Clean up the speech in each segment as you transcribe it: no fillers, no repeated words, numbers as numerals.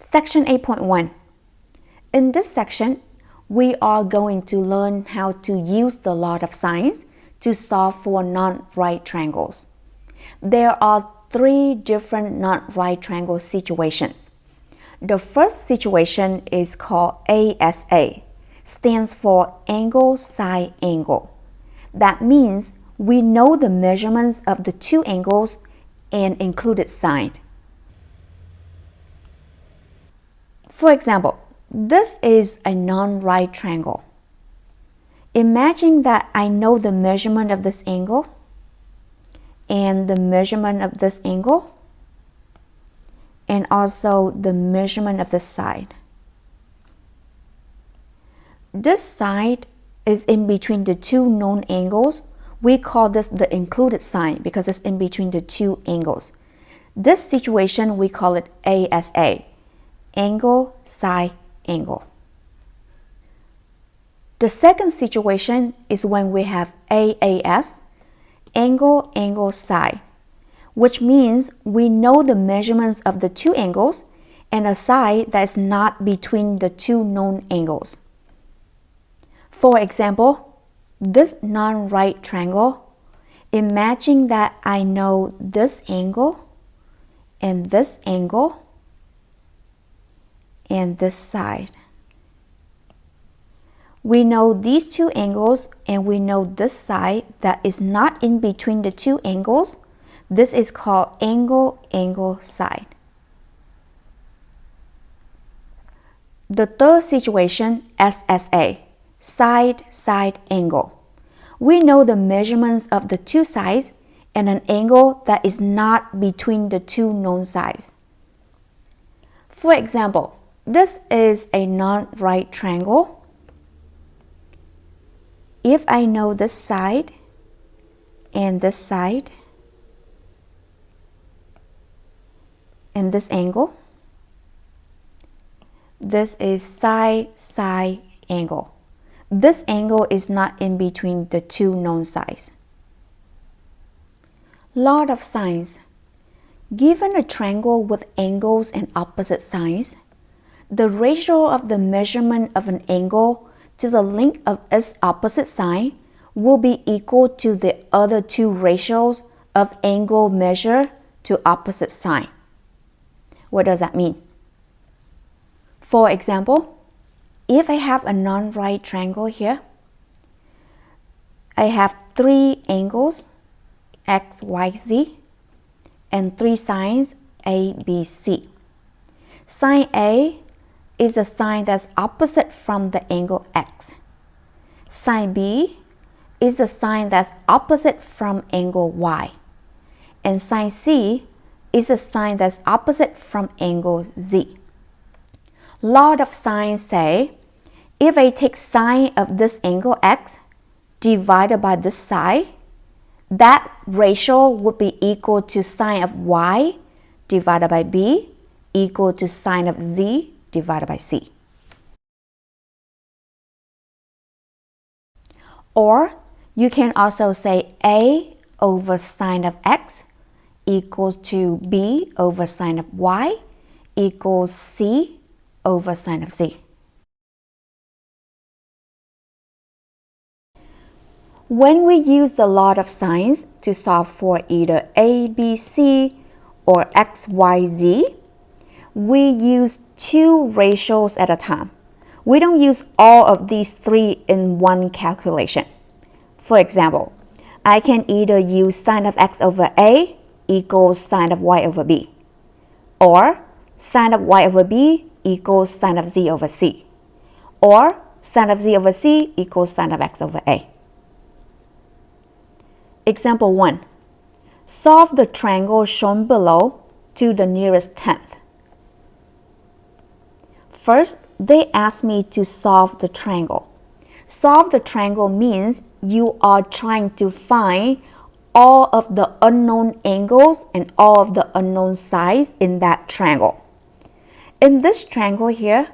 Section 8.1. In this section, we are going to learn how to use the law of sines to solve for non-right triangles. There are three different non-right triangle situations. The first situation is called ASA, stands for angle side angle. That means we know the measurements of the two angles and included side. For example, this is a non-right triangle. Imagine that I know the measurement of this angle and the measurement of this angle and also the measurement of this side. This side is in between the two known angles. We call this the included side because it's in between the two angles. This situation we call it ASA, angle side angle. The second situation is when we have AAS, angle angle side, which means we know the measurements of the two angles and a side that is not between the two known angles. For example, this non-right triangle, imagine that I know this angle and this angle and this side. We know these two angles and we know this side that is not in between the two angles. This is called angle angle side. The third situation, SSA, side side angle. We know the measurements of the two sides and an angle that is not between the two known sides. For example, this is a non-right triangle. If I know this side and this side and this angle, this is side side angle. This angle is not in between the two known sides. Law of sines. Given a triangle with angles and opposite sides, the ratio of the measurement of an angle to the length of its opposite side will be equal to the other two ratios of angle measured to opposite side. What does that mean? For example, if I have a non-right triangle here, I have three angles, X, Y, Z, and three sides, A, B, C. Side A is a side that's opposite from the angle X. Side B is a side that's opposite from angle Y. And side C is a side that's opposite from angle Z. Law of sines say, if I take sine of this angle X divided by this side, that ratio would be equal to sine of Y divided by B equal to sine of Z divided by C. Or you can also say A over sine of X equals to B over sine of Y equals C over sine of Z. When we use the law of sines to solve for either A, B, C or X, Y, Z, we use two ratios at a time. We don't use all of these three in one calculation. For example, I can either use sine of X over A equals sine of Y over B, or sine of Y over B equals sine of Z over C, or sine of Z over C equals sine of X over A. Example 1. Solve the triangle shown below to the nearest tenth. First, they ask me to solve the triangle. Solve the triangle means you are trying to find all of the unknown angles and all of the unknown sides in that triangle. In this triangle here,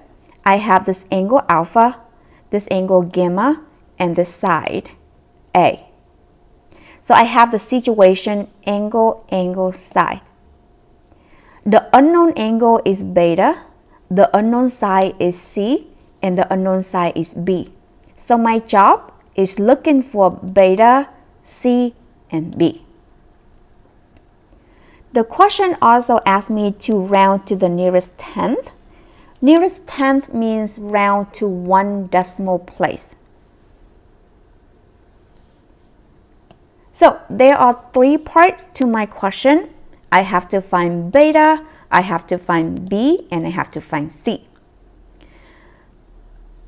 I have this angle alpha, this angle gamma, and this side A. So I have the situation angle, angle, side. The unknown angle is beta, the unknown side is C and the unknown side is B. So my job is looking for beta, C, and B. The question also asked me to round to the nearest tenth. Nearest tenth means round to one decimal place. So there are three parts to my question. I have to find beta, I have to find B, and I have to find C.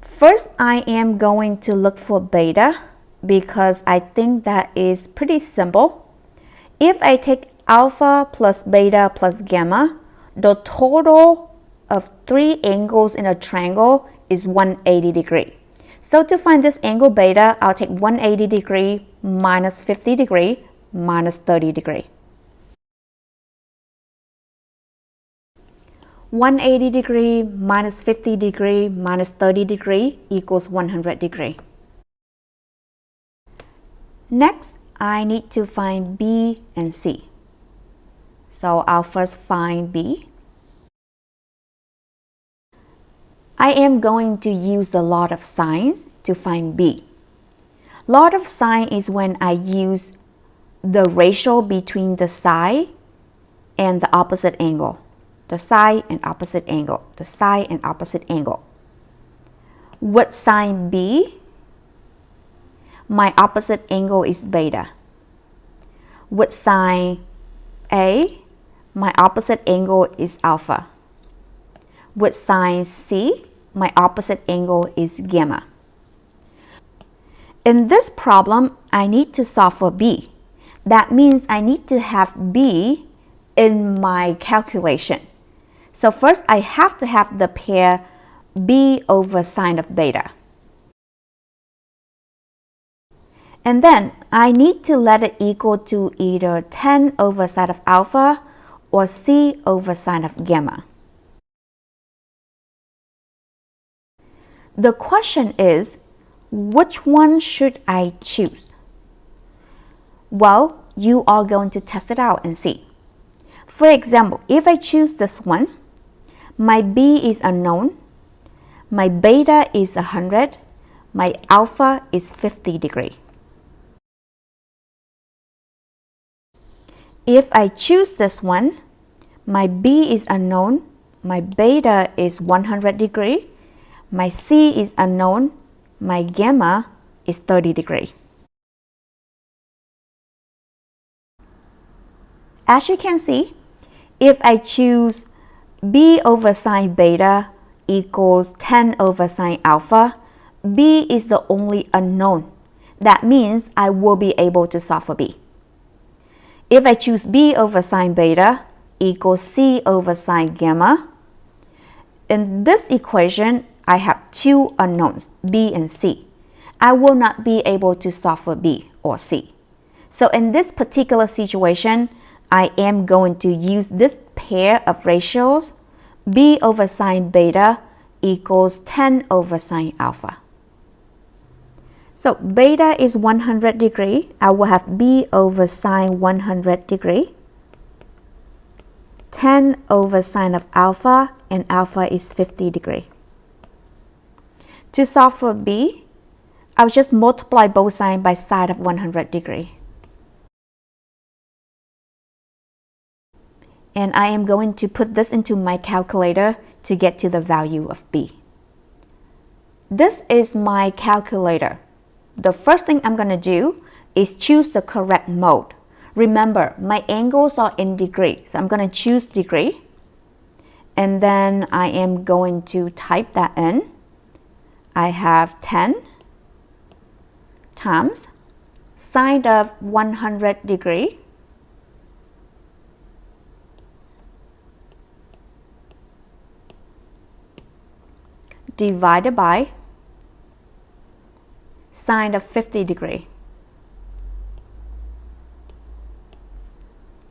First, I am going to look for beta because I think that is pretty simple. If I take alpha plus beta plus gamma, the total of three angles in a triangle is 180 degrees. So to find this angle beta, I'll take 180 degree minus 50 degree minus 30 degree. 180 degree minus 50 degree minus 30 degree equals 100 degree. Next, I need to find B and C. So I'll first find B. I am going to use the law of sine to find B. Law of sine is when I use the ratio between the side and the opposite angle. The side and opposite angle. The side and opposite angle. With sine B, my opposite angle is beta. With sine A, my opposite angle is alpha. With sine C, my opposite angle is gamma. In this problem, I need to solve for B. That means I need to have B in my calculation. So first, I have to have the pair B over sine of beta. And then I need to let it equal to either 10 over sine of alpha or C over sine of gamma. The question is, which one should I choose? Well, you are going to test it out and see. For example, if I choose this one, my B is unknown, my beta is 100, my alpha is 50 degree. If I choose this one, my B is unknown, my beta is 100 degree, my C is unknown, my gamma is 30 degree. As you can see, if I choose B over sine beta equals 10 over sine alpha, B is the only unknown. That means I will be able to solve for B. If I choose B over sine beta equals C over sine gamma, in this equation, I have two unknowns, B and C. I will not be able to solve for B or C. So in this particular situation, I am going to use this pair of ratios, B over sine beta equals 10 over sine alpha. So beta is 100 degree. I will have B over sine 100 degree. 10 over sine of alpha, and alpha is 50 degree. To solve for B, I'll just multiply both sides by sine of 100 degree. And I am going to put this into my calculator to get to the value of B. This is my calculator. The first thing I'm going to do is choose the correct mode. Remember, my angles are in degree, so I'm going to choose degree. And then I am going to type that in. I have 10 times sine of 100 degree divided by sine of 50 degree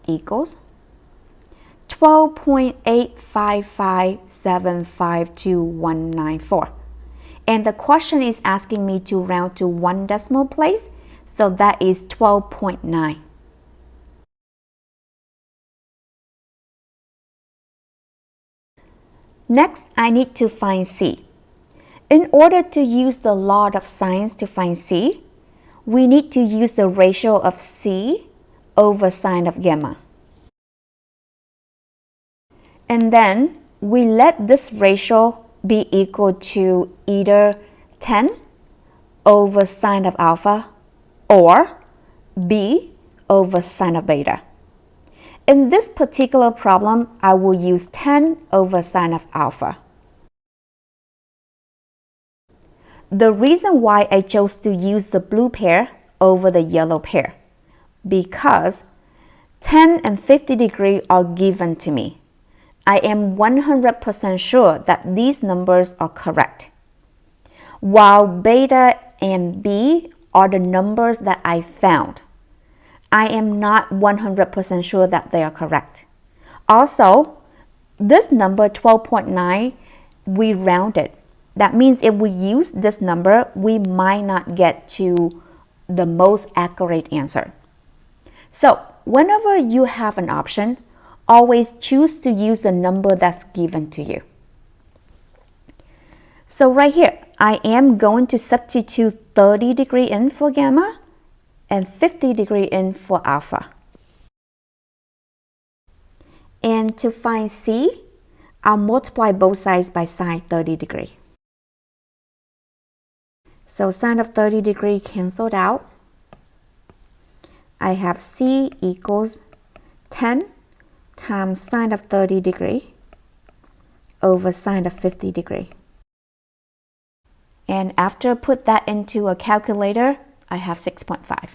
equals 12.855752194. And the question is asking me to round to one decimal place, so that is 12.9. Next, I need to find C. In order to use the law of sines to find C, we need to use the ratio of C over sine of gamma. And then we let this ratio be equal to either 10 over sine of alpha or B over sine of beta. In this particular problem, I will use 10 over sine of alpha. The reason why I chose to use the blue pair over the yellow pair, because 10 and 50 degrees are given to me. I am 100% sure that these numbers are correct. While beta and B are the numbers that I found, I am not 100% sure that they are correct. Also, this number 12.9, we rounded. That means if we use this number, we might not get to the most accurate answer. So, whenever you have an option, always choose to use the number that's given to you. So right here, I am going to substitute 30 degrees in for gamma and 50 degrees in for alpha. And to find C, I'll multiply both sides by sine 30 degrees. So sine of 30 degrees canceled out. I have C equals 10 times sine of 30 degrees over sine of 50 degrees. And after put that into a calculator, I have 6.5.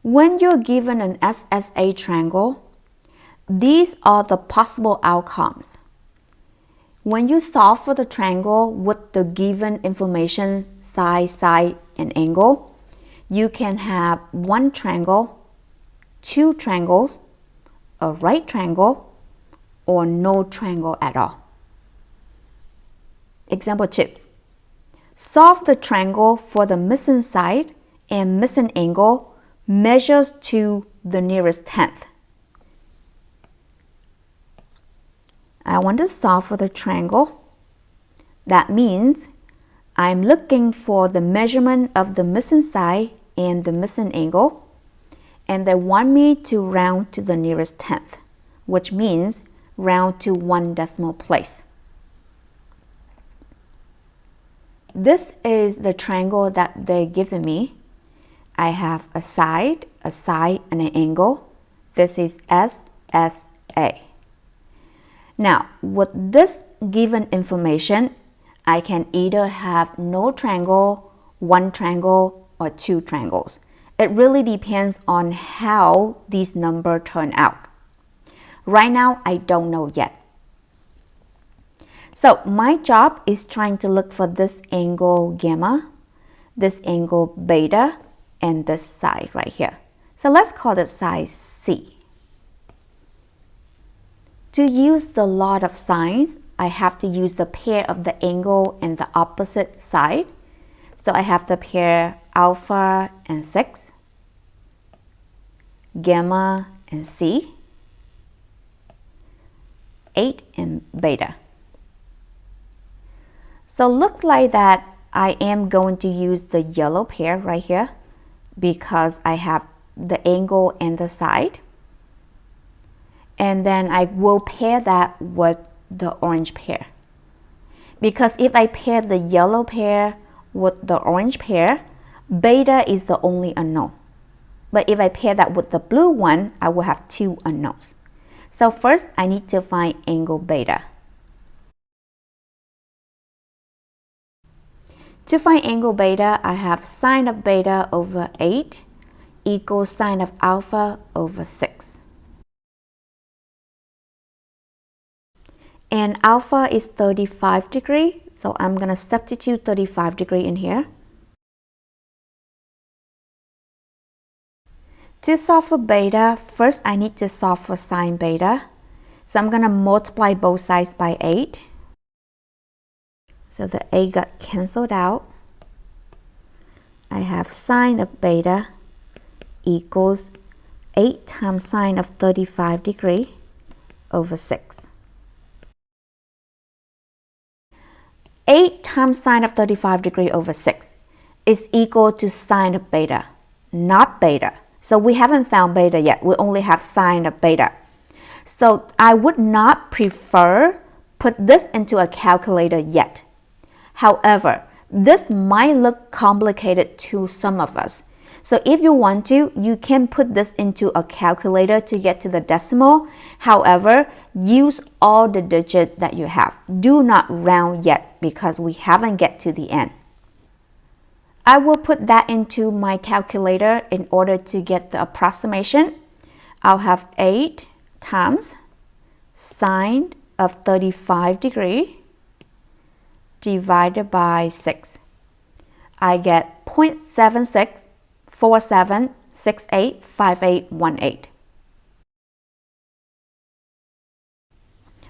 When you're given an SSA triangle, these are the possible outcomes. When you solve for the triangle with the given information, side, and angle, you can have one triangle, two triangles, a right triangle, or no triangle at all. Example 2. Solve the triangle for the missing side and missing angle measures to the nearest tenth. I want to solve for the triangle. That means I'm looking for the measurement of the missing side and the missing angle, and they want me to round to the nearest tenth, which means round to 1 decimal place. This is the triangle that they're giving me. I have a side, and an angle. This is SSA. Now, with this given information, I can either have no triangle, one triangle, or two triangles. It really depends on how these numbers turn out. Right now, I don't know yet. So my job is trying to look for this angle gamma, this angle beta, and this side right here. So let's call it side C. To use the law of sines, I have to use the pair of the angle and the opposite side. So I have the pair alpha and 6, gamma and C, 8 and beta. So looks like that I am going to use the yellow pair right here because I have the angle and the side. And then I will pair that with the orange pair. Because if I pair the yellow pair with the orange pair, beta is the only unknown. But if I pair that with the blue one, I will have two unknowns. So first, I need to find angle beta. To find angle beta, I have sine of beta over 8 equals sine of alpha over 6. And alpha is 35 degrees, so I'm going to substitute 35 degrees in here. To solve for beta, first I need to solve for sine beta. So I'm going to multiply both sides by 8. So the 8 got cancelled out. I have sine of beta equals 8 times sine of 35 degrees over 6. 8 times sine of 35 degrees over 6 is equal to sine of beta, not beta. So we haven't found beta yet. We only have sine of beta. So I would not prefer put this into a calculator yet. However, this might look complicated to some of us. So if you want to, you can put this into a calculator to get to the decimal. However, use all the digits that you have. Do not round yet because we haven't get to the end. I will put that into my calculator in order to get the approximation. I'll have 8 times sine of 35 degrees divided by 6. I get 0.7647685818.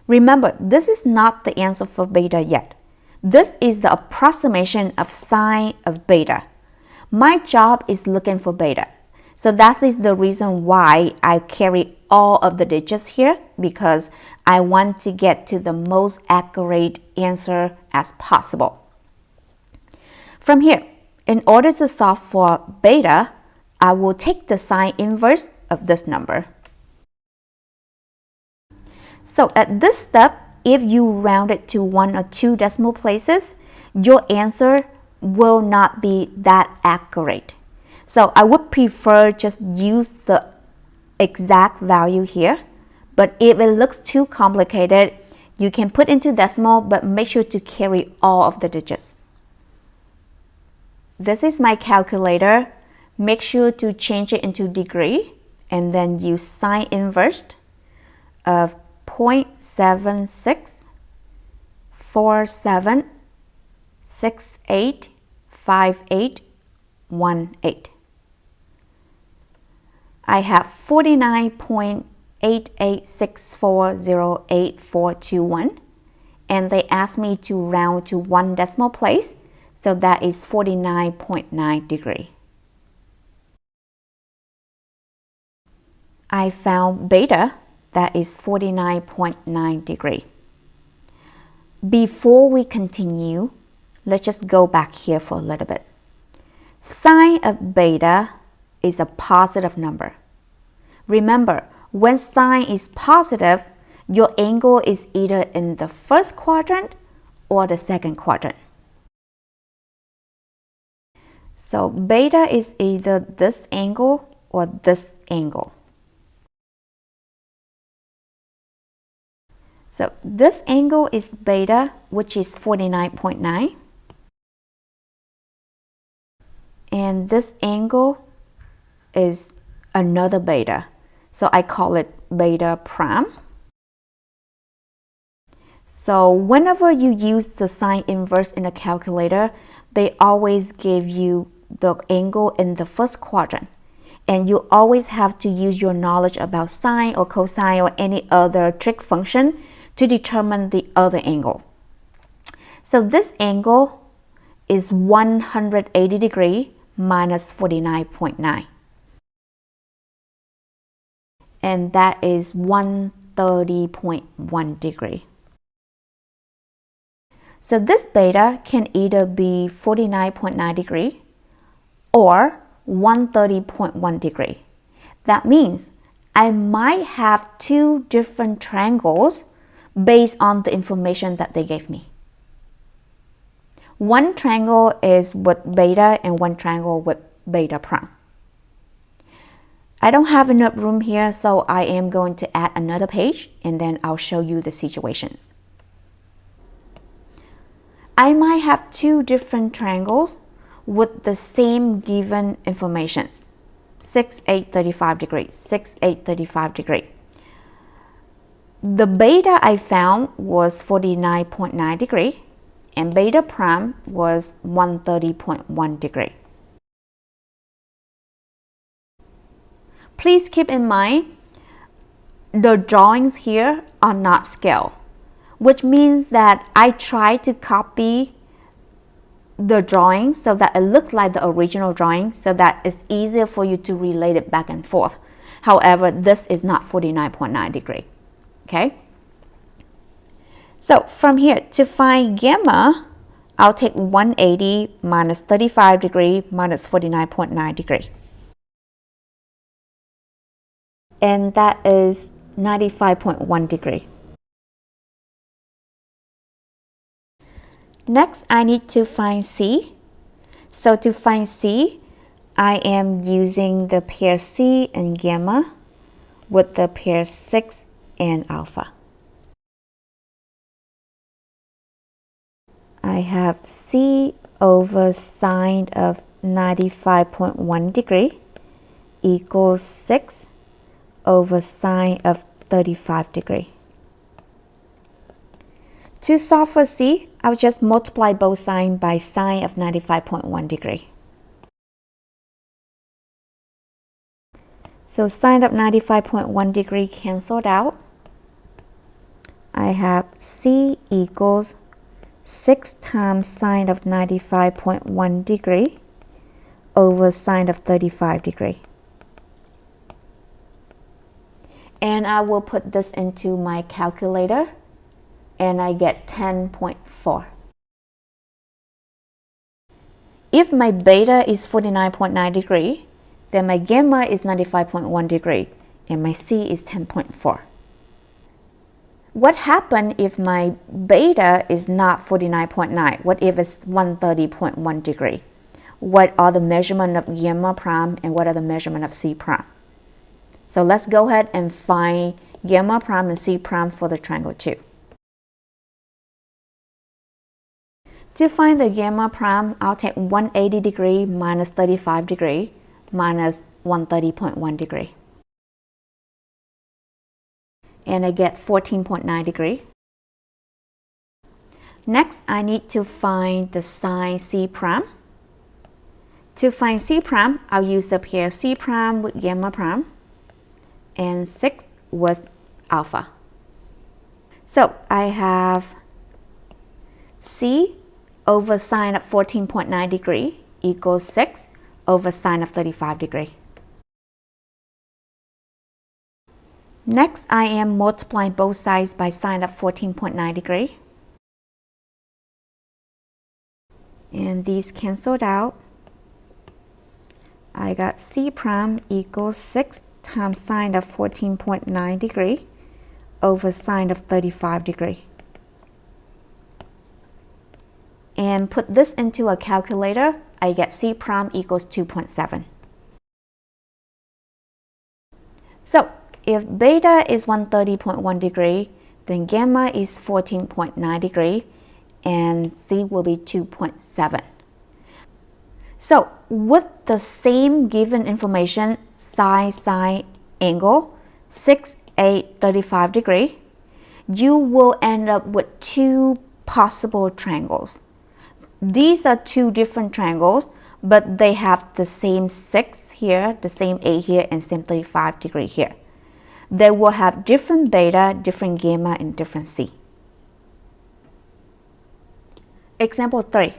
Remember, this is not the answer for beta yet. This is the approximation of sine of beta. My job is looking for beta. So that is the reason why I carry all of the digits here, because I want to get to the most accurate answer as possible. From here, in order to solve for beta, I will take the sine inverse of this number. So at this step, if you round it to 1 or 2 decimal places, your answer will not be that accurate. So I would prefer just use the exact value here. But if it looks too complicated, you can put into decimal, but make sure to carry all of the digits. This is my calculator. Make sure to change it into degree and then use sine inverse of 0.7647685818. I have 49.88640841, and they asked me to round to 1 decimal place, so that is 49.9 degrees. I found beta, that is 49.9 degrees. Before we continue, let's just go back here for a little bit. Sine of beta is a positive number. Remember, when sine is positive, your angle is either in the first quadrant or the second quadrant. So beta is either this angle or this angle. So this angle is beta, which is 49.9. And this angle is another beta. So I call it beta prime. So whenever you use the sine inverse in a calculator, they always give you the angle in the first quadrant. And you always have to use your knowledge about sine or cosine or any other trig function to determine the other angle. So this angle is 180 degrees minus 49.9. And that is 130.1 degrees. So this beta can either be 49.9 degrees or 130.1 degrees. That means I might have 2 different triangles based on the information that they gave me. One triangle is with beta and one triangle with beta prime. I don't have enough room here, so I am going to add another page and then I'll show you the situations. I might have 2 different triangles with the same given information. 6, 8, 35 degrees, 6, 8, 35 degrees. The beta I found was 49.9 degrees and beta prime was 130.1 degrees. Please keep in mind, the drawings here are not scale, which means that I try to copy the drawing so that it looks like the original drawing so that it's easier for you to relate it back and forth. However, this is not 49.9 degrees. okay? So from here, to find gamma, I'll take 180 minus 35 degree minus 49.9 degree. And that is 95.1 degree. Next, I need to find C. So to find C, I am using the pair C and gamma with the pair 6 and alpha. I have C over sine of 95.1 degree equals 6 over sine of 35 degree. To solve for C, I'll just multiply both sides by sine of 95.1 degree. So sine of 95.1 degree canceled out. I have C equals 6 times sine of 95.1 degree over sine of 35 degree. And I will put this into my calculator and I get 10.4. If my beta is 49.9 degree, then my gamma is 95.1 degree and my C is 10.4. What happens if my beta is not 49.9? What if it's 130.1 degree? What are the measurement of gamma prime and what are the measurement of C prime? So let's go ahead and find gamma prime and C prime for the triangle 2. To find the gamma prime, I'll take 180 degree minus 35 degree minus 130.1 degree. And I get 14.9 degree. Next, I need to find the sine C prime. To find C prime, I'll use a pair C prime with gamma prime and 6 with alpha. So I have C over sine of 14.9 degree equals 6 over sine of 35 degree. Next, I am multiplying both sides by sine of 14.9 degree. And these canceled out. I got C prime equals 6 times sine of 14.9 degree over sine of 35 degree. And put this into a calculator, I get C prime equals 2.7. So if beta is 130.1 degree, then gamma is 14.9 degree and C will be 2.7. So with the same given information, sine, angle, 6, 8, 35 degree, you will end up with two possible triangles. These are two different triangles, but they have the same 6 here, the same 8 here, and same 35 degree here. They will have different beta, different gamma, and different C. Example 3.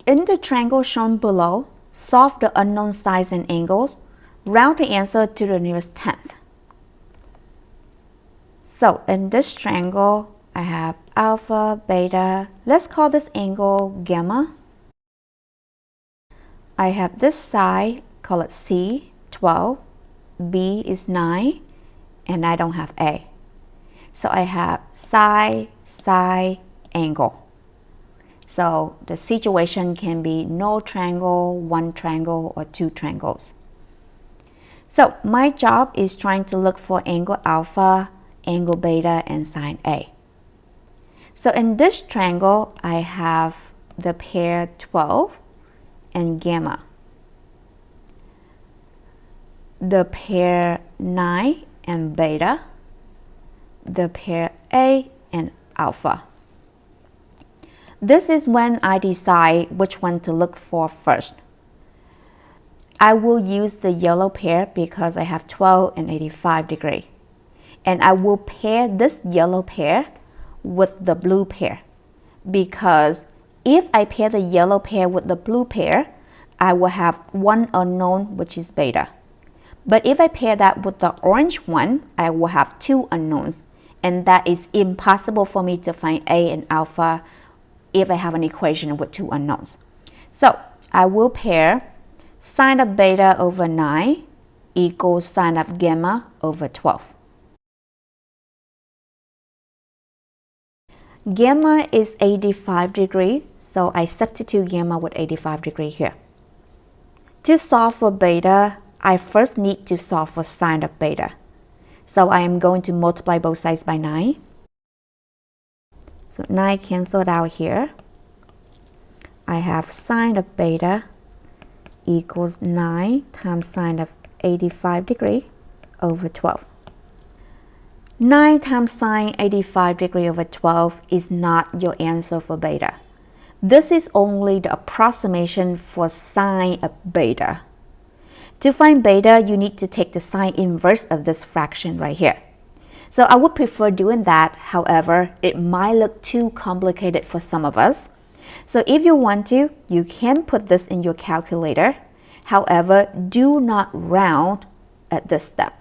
In the triangle shown below, solve the unknown sides and angles. Round the answer to the nearest tenth. So in this triangle, I have alpha, beta. Let's call this angle gamma. I have this side, call it C, 12. B is 9, and I don't have A. So I have side, angle. So the situation can be no triangle, one triangle, or two triangles. So my job is trying to look for angle alpha, angle beta, and sine A. So in this triangle, I have the pair 12 and gamma. The pair 9 and beta. The pair A and alpha. This is when I decide which one to look for first. I will use the yellow pair because I have 12 and 85 degree. And I will pair this yellow pair with the blue pair, because if I pair the yellow pair with the blue pair, I will have one unknown, which is beta. But if I pair that with the orange one, I will have two unknowns. And that is impossible for me to find A and alpha if I have an equation with two unknowns. So I will pair sine of beta over 9 equals sine of gamma over 12. Gamma is 85 degrees, so I substitute gamma with 85 degrees here. To solve for beta, I first need to solve for sine of beta. So I am going to multiply both sides by 9. So 9 canceled out here. I have sine of beta equals 9 times sine of 85 degrees over 12. 9 times sine 85 degrees over 12 is not your answer for beta. This is only the approximation for sine of beta. To find beta, you need to take the sine inverse of this fraction right here. So I would prefer doing that. However, it might look too complicated for some of us. So if you want to, you can put this in your calculator. However, do not round at this step.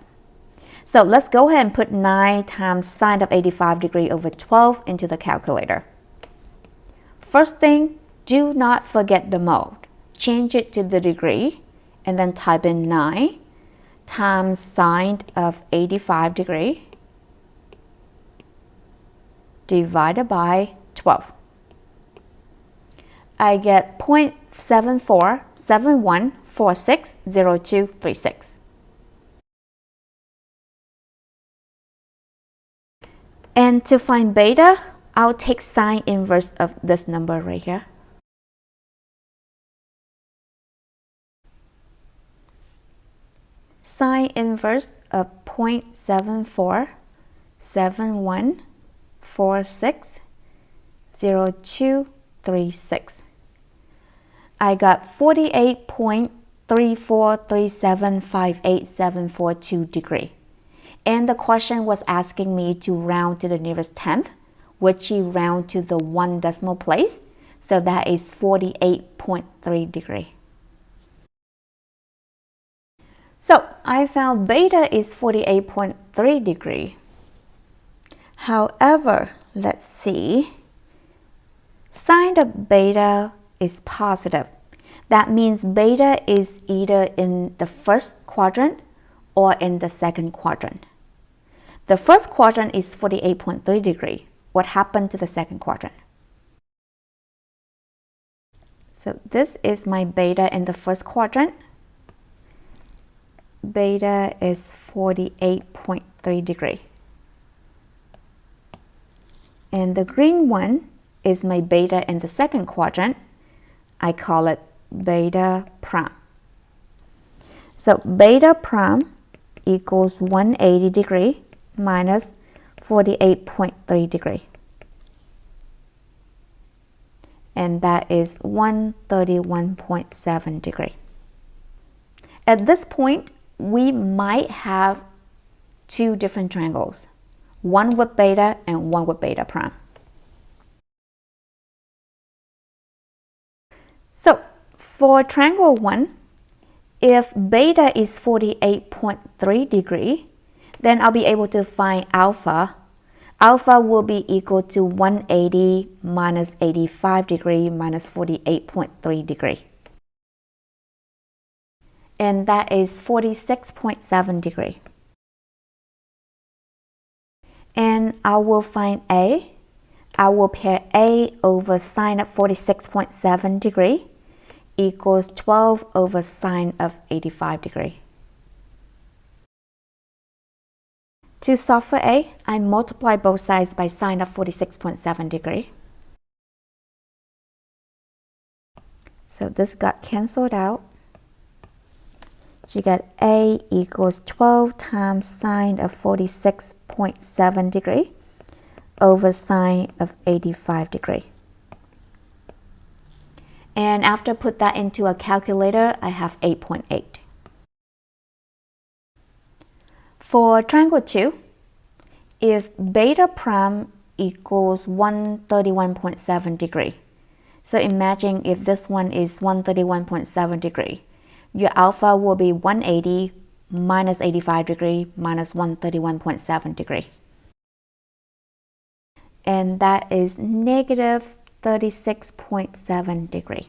So let's go ahead and put 9 times sine of 85 degrees over 12 into the calculator. First thing, do not forget the mode. Change it to the degree and then type in 9 times sine of 85 degrees divided by 12. I get 0.7471460236. And to find beta, I'll take sine inverse of this number right here. Sine inverse of 0.7471460236. I got 48.343758742 degrees. And the question was asking me to round to the nearest tenth, which you round to the 1 decimal place. So that is 48.3 degrees. So I found beta is 48.3 degrees. However, let's see. Sine of beta is positive. That means beta is either in the first quadrant or in the second quadrant. The first quadrant is 48.3 degrees. What happened to the second quadrant? So this is my beta in the first quadrant. Beta is 48.3 degrees. And the green one is my beta in the second quadrant. I call it beta prime. So beta prime equals 180 degrees minus 48.3 degrees. And that is 131.7 degrees. At this point, we might have two different triangles, one with beta and one with beta prime. So for triangle 1, if beta is 48.3 degrees, then I'll be able to find alpha. Alpha will be equal to 180 minus 85 degrees minus 48.3 degrees. And that is 46.7 degrees. And I will find A. I will pair A over sine of 46.7 degrees equals 12 over sine of 85 degrees. To solve for A, I multiply both sides by sine of 46.7 degrees. So this got cancelled out. You get A equals 12 times sine of 46.7 degrees over sine of 85 degrees. And after put that into a calculator, I have 8.8. For triangle 2, if beta prime equals 131.7 degrees, so imagine if this one is 131.7 degrees, your alpha will be 180 minus 85 degree, minus 131.7 degree. And that is negative 36.7 degree.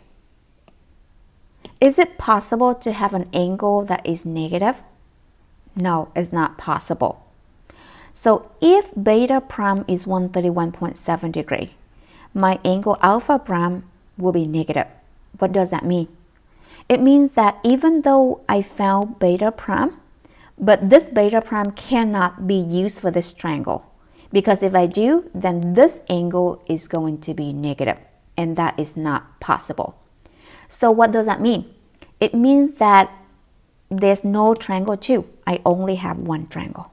Is it possible to have an angle that is negative? No, it's not possible. So if beta prime is 131.7 degree, my angle alpha prime will be negative. What does that mean? It means that even though I found beta prime, but this beta prime cannot be used for this triangle. Because if I do, then this angle is going to be negative, and that is not possible. So what does that mean? It means that there's no triangle 2. I only have one triangle.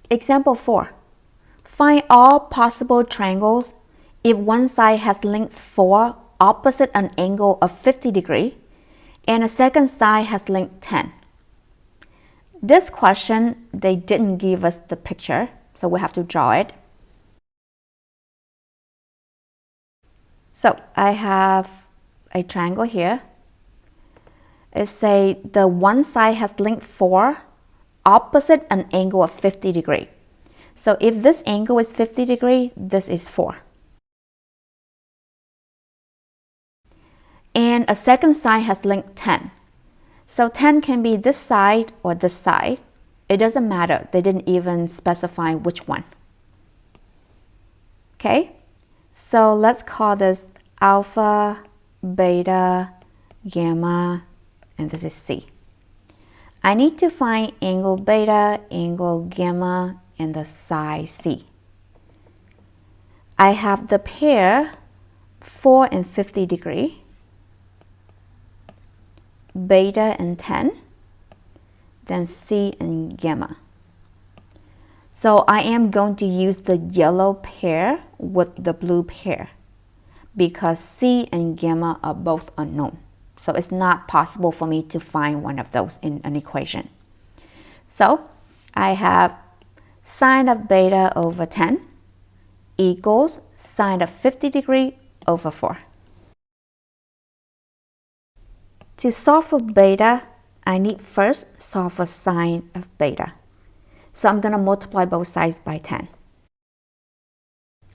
Example 4. Find all possible triangles if one side has length 4 opposite an angle of 50 degree and a second side has length 10. This question, they didn't give us the picture, so we have to draw it. So I have a triangle here. It says the one side has length 4 opposite an angle of 50 degree. So if this angle is 50 degree, this is 4. And a second side has length 10. So 10 can be this side or this side. It doesn't matter. They didn't even specify which one. Okay, so let's call this alpha, beta, gamma, and this is C. I need to find angle beta, angle gamma, and the side C. I have the pair 4 and 50 degree, beta and 10, then C and gamma. So I am going to use the yellow pair with the blue pair because C and gamma are both unknown. So it's not possible for me to find one of those in an equation. So I have sine of beta over 10 equals sine of 50 degree over 4. To solve for beta, I need first solve for sine of beta. So I'm going to multiply both sides by 10.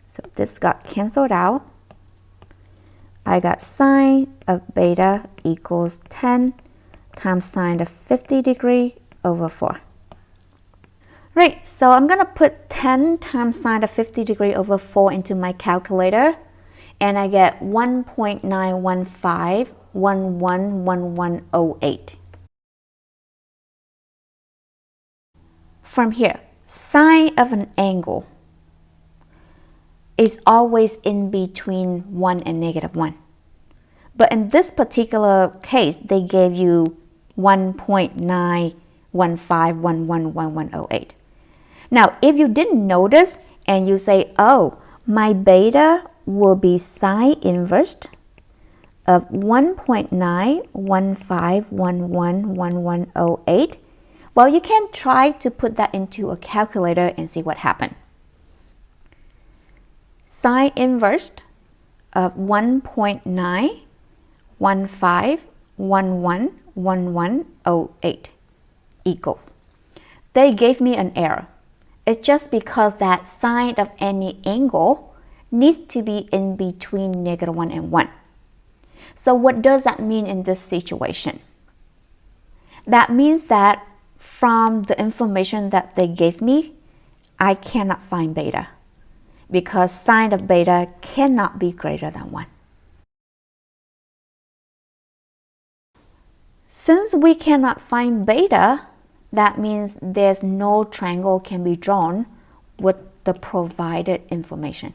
So this got canceled out. I got sine of beta equals 10 times sine of 50 degree over 4. Right, so I'm going to put 10 times sine of 50 degree over 4 into my calculator, and I get 1.915111108. From here, sine of an angle is always in between 1 and negative 1. But in this particular case, they gave you 1.915111108. Now, if you didn't notice and you say, oh, my beta will be sine inverse of 1.915111108, well, you can try to put that into a calculator and see what happened. Sine inverse of 1.915111108 equals. They gave me an error. It's just because that sine of any angle needs to be in between negative 1 and 1. So what does that mean in this situation? That means that from the information that they gave me, I cannot find beta because sine of beta cannot be greater than 1. Since we cannot find beta, that means there's no triangle can be drawn with the provided information.